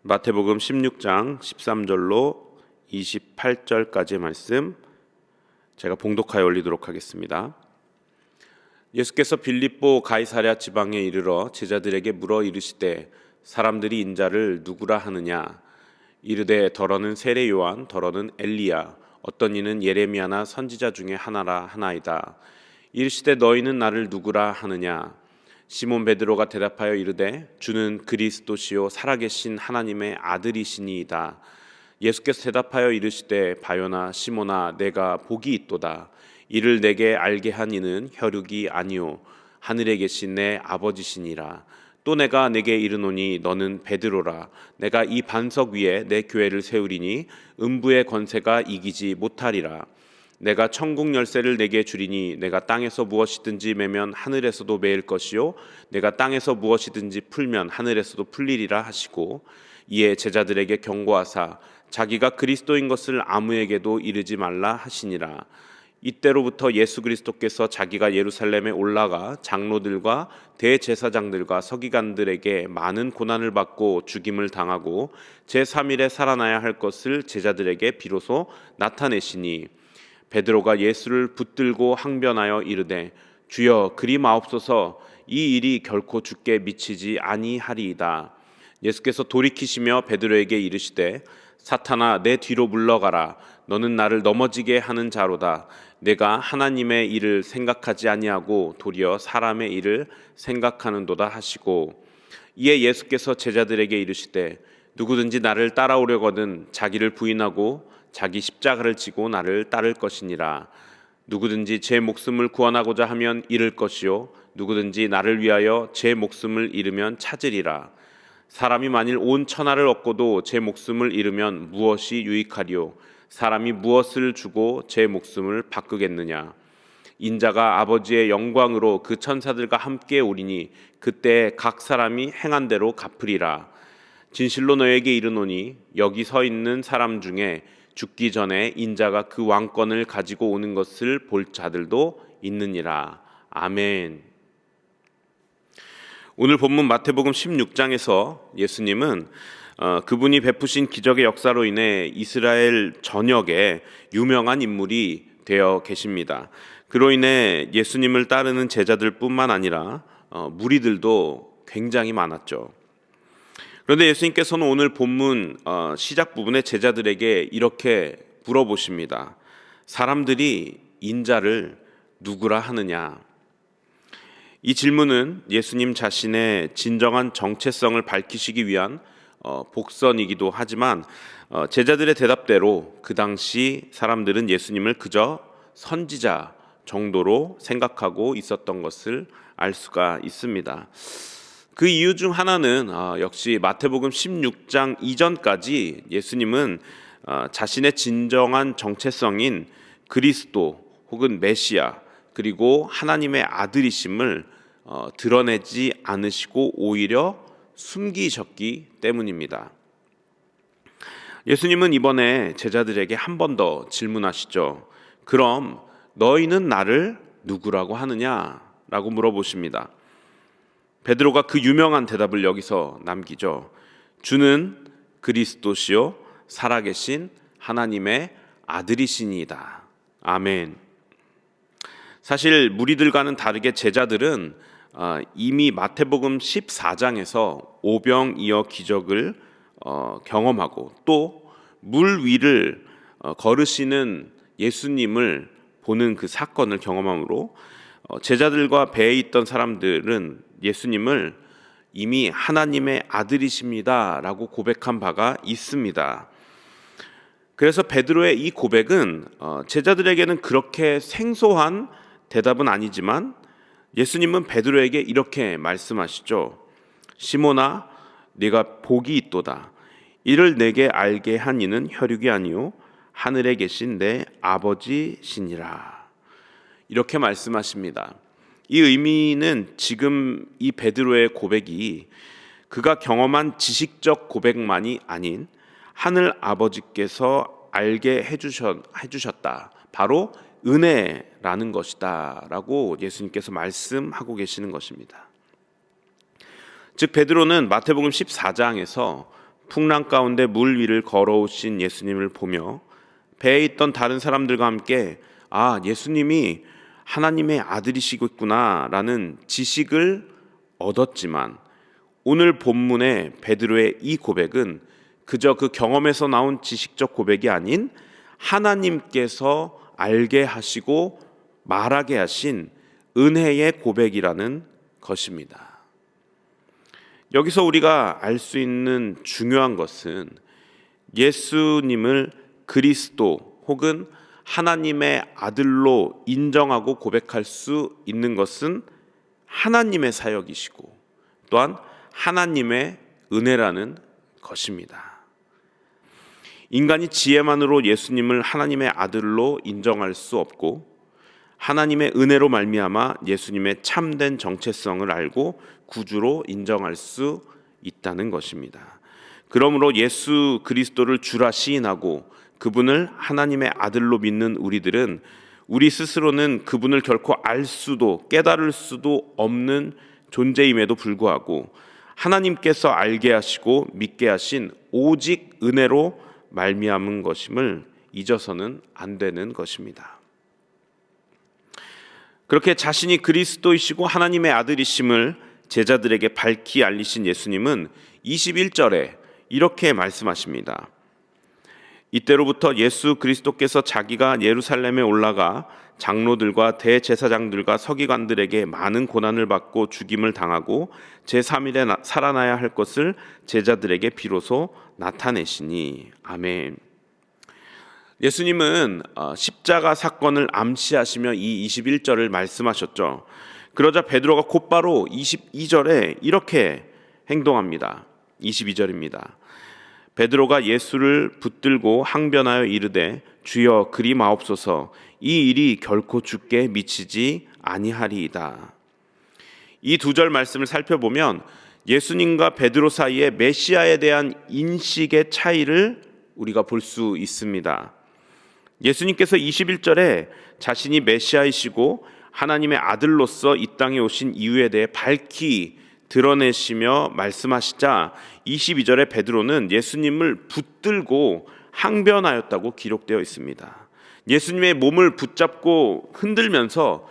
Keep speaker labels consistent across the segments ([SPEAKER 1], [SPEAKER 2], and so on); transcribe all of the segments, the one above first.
[SPEAKER 1] 마태복음 16장 13절로 28절까지의 말씀 제가 봉독하여 올리도록 하겠습니다. 예수께서 빌립보 가이사랴 지방에 이르러 제자들에게 물어 이르시되 사람들이 인자를 누구라 하느냐? 이르되 더러는 세례 요한, 더러는 엘리야, 어떤 이는 예레미야나 선지자 중에 하나라 하나이다. 이르시되 너희는 나를 누구라 하느냐? 시몬 베드로가 대답하여 이르되 주는 그리스도시요 살아계신 하나님의 아들이시니이다. 예수께서 대답하여 이르시되 바요나 시몬아 내가 복이 있도다. 이를 내게 알게 한 이는 혈육이 아니요 하늘에 계신 내 아버지시니라. 또 내가 내게 이르노니 너는 베드로라. 내가 이 반석 위에 내 교회를 세우리니 음부의 권세가 이기지 못하리라. 내가 천국 열쇠를 내게 주리니 내가 땅에서 무엇이든지 매면 하늘에서도 매일 것이요 내가 땅에서 무엇이든지 풀면 하늘에서도 풀리리라 하시고, 이에 제자들에게 경고하사 자기가 그리스도인 것을 아무에게도 이르지 말라 하시니라. 이때로부터 예수 그리스도께서 자기가 예루살렘에 올라가 장로들과 대제사장들과 서기관들에게 많은 고난을 받고 죽임을 당하고 제3일에 살아나야 할 것을 제자들에게 비로소 나타내시니, 베드로가 예수를 붙들고 항변하여 이르되 주여 그리 마옵소서, 이 일이 결코 주께 미치지 아니하리이다. 예수께서 돌이키시며 베드로에게 이르시되 사탄아 내 뒤로 물러가라. 너는 나를 넘어지게 하는 자로다. 내가 하나님의 일을 생각하지 아니하고 도리어 사람의 일을 생각하는도다 하시고, 이에 예수께서 제자들에게 이르시되 누구든지 나를 따라오려거든 자기를 부인하고 자기 십자가를 지고 나를 따를 것이니라. 누구든지 제 목숨을 구원하고자 하면 잃을 것이요 누구든지 나를 위하여 제 목숨을 잃으면 찾으리라. 사람이 만일 온 천하를 얻고도 제 목숨을 잃으면 무엇이 유익하리요? 사람이 무엇을 주고 제 목숨을 바꾸겠느냐? 인자가 아버지의 영광으로 그 천사들과 함께 오리니 그때 각 사람이 행한 대로 갚으리라. 진실로 너에게 이르노니 여기 서 있는 사람 중에 죽기 전에 인자가 그 왕권을 가지고 오는 것을 볼 자들도 있느니라. 아멘. 오늘 본문 마태복음 16장에서 예수님은 그분이 베푸신 기적의 역사로 인해 이스라엘 전역에 유명한 인물이 되어 계십니다. 그로 인해 예수님을 따르는 제자들뿐만 아니라 무리들도 굉장히 많았죠. 그런데 예수님께서는 오늘 본문 시작 부분에 제자들에게 이렇게 물어보십니다. 사람들이 인자를 누구라 하느냐? 이 질문은 예수님 자신의 진정한 정체성을 밝히시기 위한 복선이기도 하지만 제자들의 대답대로 그 당시 사람들은 예수님을 그저 선지자 정도로 생각하고 있었던 것을 알 수가 있습니다. 그 이유 중 하나는 역시 마태복음 16장 이전까지 예수님은 자신의 진정한 정체성인 그리스도 혹은 메시아 그리고 하나님의 아들이심을 드러내지 않으시고 오히려 숨기셨기 때문입니다. 예수님은 이번에 제자들에게 한 번 더 질문하시죠. 그럼 너희는 나를 누구라고 하느냐? 라고 물어보십니다. 베드로가 그 유명한 대답을 여기서 남기죠. 주는 그리스도시요 살아계신 하나님의 아들이시니이다. 아멘. 사실 무리들과는 다르게 제자들은 이미 마태복음 14장에서 오병이어 기적을 경험하고 또 물 위를 걸으시는 예수님을 보는 그 사건을 경험함으로 제자들과 배에 있던 사람들은 예수님을 이미 하나님의 아들이십니다 라고 고백한 바가 있습니다. 그래서 베드로의 이 고백은 제자들에게는 그렇게 생소한 대답은 아니지만 예수님은 베드로에게 이렇게 말씀하시죠. 시몬아 네가 복이 있도다. 이를 내게 알게 한 이는 혈육이 아니요 하늘에 계신 내 아버지시니라. 이렇게 말씀하십니다. 이 의미는 지금 이 베드로의 고백이 그가 경험한 지식적 고백만이 아닌 하늘 아버지께서 알게 해주셨다. 바로 은혜라는 것이다 라고 예수님께서 말씀하고 계시는 것입니다. 즉 베드로는 마태복음 14장에서 풍랑 가운데 물 위를 걸어오신 예수님을 보며 배에 있던 다른 사람들과 함께 예수님이 하나님의 아들이시겠구나라는 지식을 얻었지만 오늘 본문의 베드로의 이 고백은 그저 그 경험에서 나온 지식적 고백이 아닌 하나님께서 알게 하시고 말하게 하신 은혜의 고백이라는 것입니다. 여기서 우리가 알 수 있는 중요한 것은 예수님을 그리스도 혹은 하나님의 아들로 인정하고 고백할 수 있는 것은 하나님의 사역이시고 또한 하나님의 은혜라는 것입니다. 인간이 지혜만으로 예수님을 하나님의 아들로 인정할 수 없고 하나님의 은혜로 말미암아 예수님의 참된 정체성을 알고 구주로 인정할 수 있다는 것입니다. 그러므로 예수 그리스도를 주라 시인하고 그분을 하나님의 아들로 믿는 우리들은 우리 스스로는 그분을 결코 알 수도 깨달을 수도 없는 존재임에도 불구하고 하나님께서 알게 하시고 믿게 하신 오직 은혜로 말미암은 것임을 잊어서는 안 되는 것입니다. 그렇게 자신이 그리스도이시고 하나님의 아들이심을 제자들에게 밝히 알리신 예수님은 21절에 이렇게 말씀하십니다. 이때로부터 예수 그리스도께서 자기가 예루살렘에 올라가 장로들과 대제사장들과 서기관들에게 많은 고난을 받고 죽임을 당하고 제3일에 살아나야 할 것을 제자들에게 비로소 나타내시니. 아멘. 예수님은 십자가 사건을 암시하시며 이 21절을 말씀하셨죠. 그러자 베드로가 곧바로 22절에 이렇게 행동합니다. 22절입니다. 베드로가 예수를 붙들고 항변하여 이르되 주여 그리 마옵소서, 이 일이 결코 주께 미치지 아니하리이다. 이 두 절 말씀을 살펴보면 예수님과 베드로 사이에 메시아에 대한 인식의 차이를 우리가 볼 수 있습니다. 예수님께서 21절에 자신이 메시아이시고 하나님의 아들로서 이 땅에 오신 이유에 대해 밝히 드러내시며 말씀하시자 22절에 베드로는 예수님을 붙들고 항변하였다고 기록되어 있습니다. 예수님의 몸을 붙잡고 흔들면서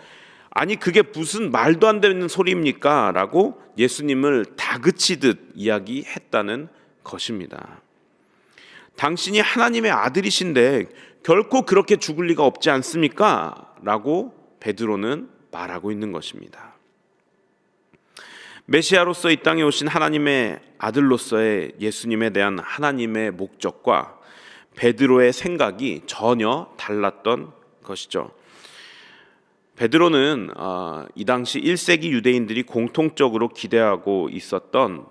[SPEAKER 1] 아니 그게 무슨 말도 안 되는 소리입니까? 라고 예수님을 다그치듯 이야기했다는 것입니다. 당신이 하나님의 아들이신데 결코 그렇게 죽을 리가 없지 않습니까? 라고 베드로는 말하고 있는 것입니다. 메시아로서 이 땅에 오신 하나님의 아들로서의 예수님에 대한 하나님의 목적과 베드로의 생각이 전혀 달랐던 것이죠. 베드로는 이 당시 1세기 유대인들이 공통적으로 기대하고 있었던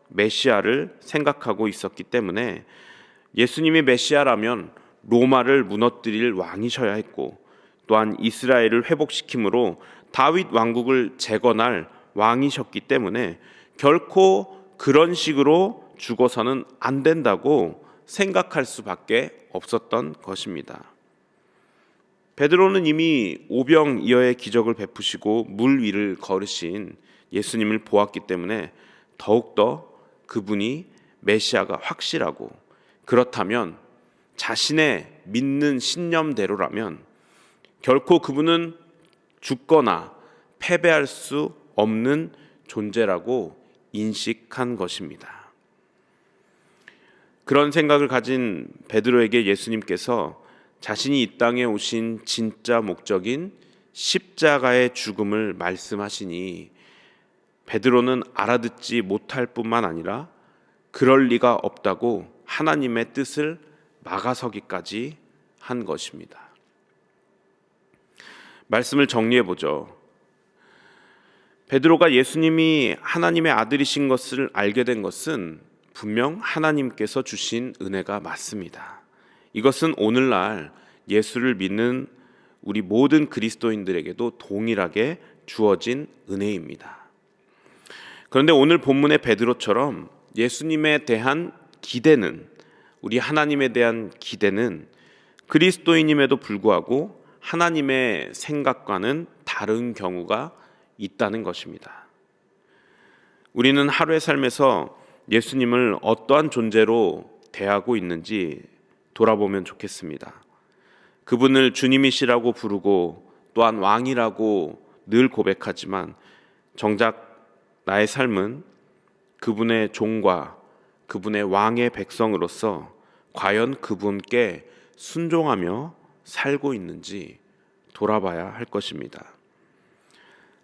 [SPEAKER 1] 메시아를 생각하고 있었기 때문에 예수님이 메시아라면 로마를 무너뜨릴 왕이셔야 했고 또한 이스라엘을 회복시킴으로 다윗 왕국을 재건할 왕이셨기 때문에 결코 그런 식으로 죽어서는 안 된다고 생각할 수밖에 없었던 것입니다. 베드로는 이미 오병이어의 기적을 베푸시고 물 위를 걸으신 예수님을 보았기 때문에 더욱더 그분이 메시아가 확실하고 그렇다면 자신의 믿는 신념대로라면 결코 그분은 죽거나 패배할 수 없는 존재라고 인식한 것입니다. 그런 생각을 가진 베드로에게 예수님께서 자신이 이 땅에 오신 진짜 목적인 십자가의 죽음을 말씀하시니 베드로는 알아듣지 못할 뿐만 아니라 그럴 리가 없다고 하나님의 뜻을 막아서기까지 한 것입니다. 말씀을 정리해 보죠. 베드로가 예수님이 하나님의 아들이신 것을 알게 된 것은 분명 하나님께서 주신 은혜가 맞습니다. 이것은 오늘날 예수를 믿는 우리 모든 그리스도인들에게도 동일하게 주어진 은혜입니다. 그런데 오늘 본문의 베드로처럼 예수님에 대한 기대는, 우리 하나님에 대한 기대는 그리스도인임에도 불구하고 하나님의 생각과는 다른 경우가 있다는 것입니다. 우리는 하루의 삶에서 예수님을 어떠한 존재로 대하고 있는지 돌아보면 좋겠습니다. 그분을 주님이시라고 부르고 또한 왕이라고 늘 고백하지만 정작 나의 삶은 그분의 종과 그분의 왕의 백성으로서 과연 그분께 순종하며 살고 있는지 돌아봐야 할 것입니다.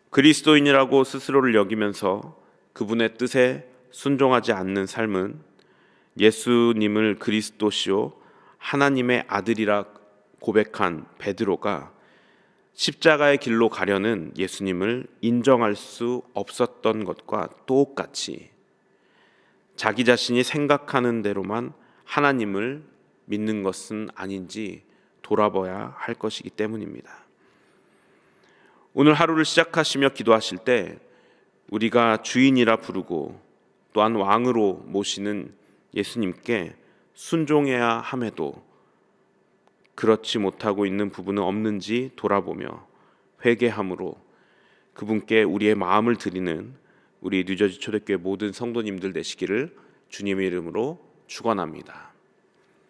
[SPEAKER 1] 그리스도인이라고 스스로를 여기면서 그분의 뜻에 순종하지 않는 삶은 예수님을 그리스도시요 하나님의 아들이라 고백한 베드로가 십자가의 길로 가려는 예수님을 인정할 수 없었던 것과 똑같이 자기 자신이 생각하는 대로만 하나님을 믿는 것은 아닌지 돌아봐야 할 것이기 때문입니다. 오늘 하루를 시작하시며 기도하실 때 우리가 주인이라 부르고 또한 왕으로 모시는 예수님께 순종해야 함에도 그렇지 못하고 있는 부분은 없는지 돌아보며 회개함으로 그분께 우리의 마음을 드리는 우리 뉴저지 초대교회 모든 성도님들 되시기를 주님의 이름으로 축원합니다.